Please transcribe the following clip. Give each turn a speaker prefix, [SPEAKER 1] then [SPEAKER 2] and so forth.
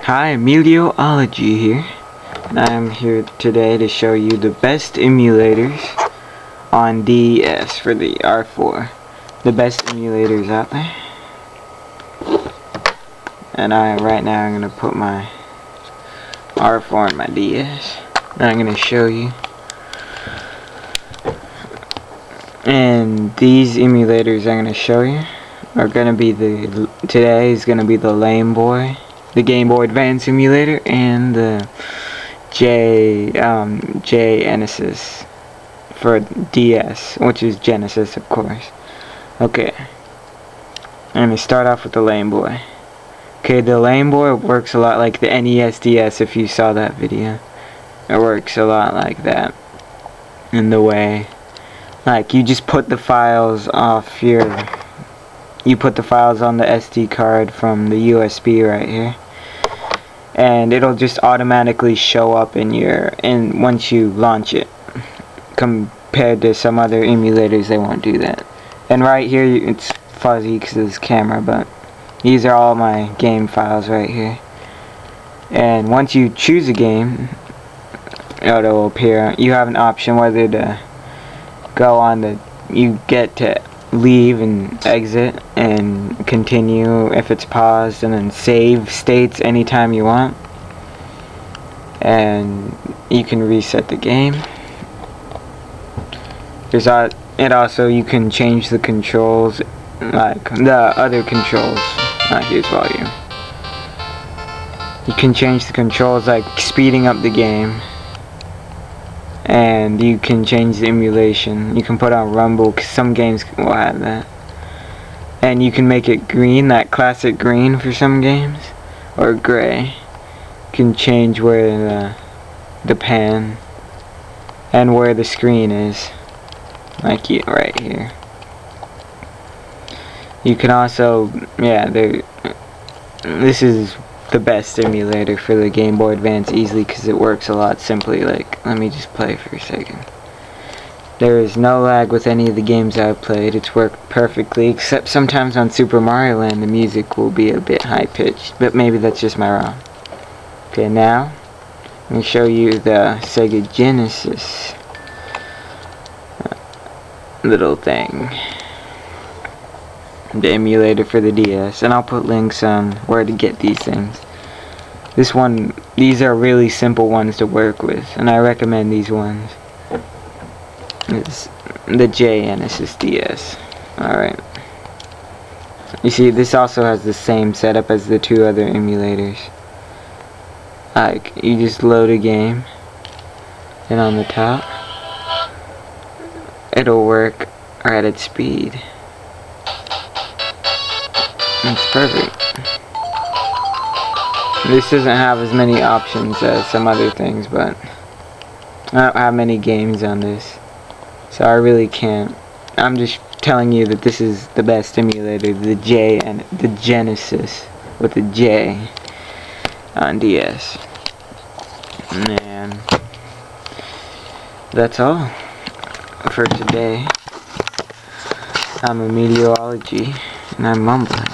[SPEAKER 1] Hi, Meteorology here, and I'm here today to show you the best emulators on DS for the R4. The best emulators out there. And right now I'm going to put my R4 on my DS, and I'm going to show you. And these emulators I'm going to show you are going to be today is going to be the Lameboy, the Game Boy Advance emulator, and the Jenesisds for DS, which is Genesis, of course. Okay, I'm going to start off with the Lameboy. Okay, the Lameboy works a lot like the NES DS, if you saw that video. It works a lot like that, in the way, like, you just put the files off you put the files on the SD card from the USB right here, and it'll just automatically show up once you launch it, compared to some other emulators. They won't do that. And right here it's fuzzy because of this camera, but these are all my game files right here. And once you choose a game, it'll appear. You have an option whether to go on you get to leave and exit and continue if it's paused, and then save states anytime you want, and you can reset the game. You can change the controls, like the other controls. Here's volume. You can change the controls, like speeding up the game, and you can change the emulation. You can put on rumble, because some games will have that, and you can make it green, that classic green for some games, or gray. You can change where the pan and where the screen is, like right here. You can also, this is the best emulator for the Game Boy Advance easily, because it works a lot simply. Like, let me just play for a second. There is no lag with any of the games I've played. It's worked perfectly, except sometimes on Super Mario Land the music will be a bit high pitched, but maybe that's just my ROM. Okay, now I'm going to show you the Sega Genesis little thing, the emulator for the DS, and I'll put links on where to get these things. These are really simple ones to work with, and I recommend these ones. It's the Jenesisds DS. Alright. You see, this also has the same setup as the two other emulators. Like, you just load a game, and on the top, it'll work right at speed. It's perfect. This doesn't have as many options as some other things, but I don't have many games on this, so I really can't. I'm just telling you that this is the best emulator, the Jenesisds with the J on DS. And that's all for today. I'm a Meteorology, and I'm mumbling.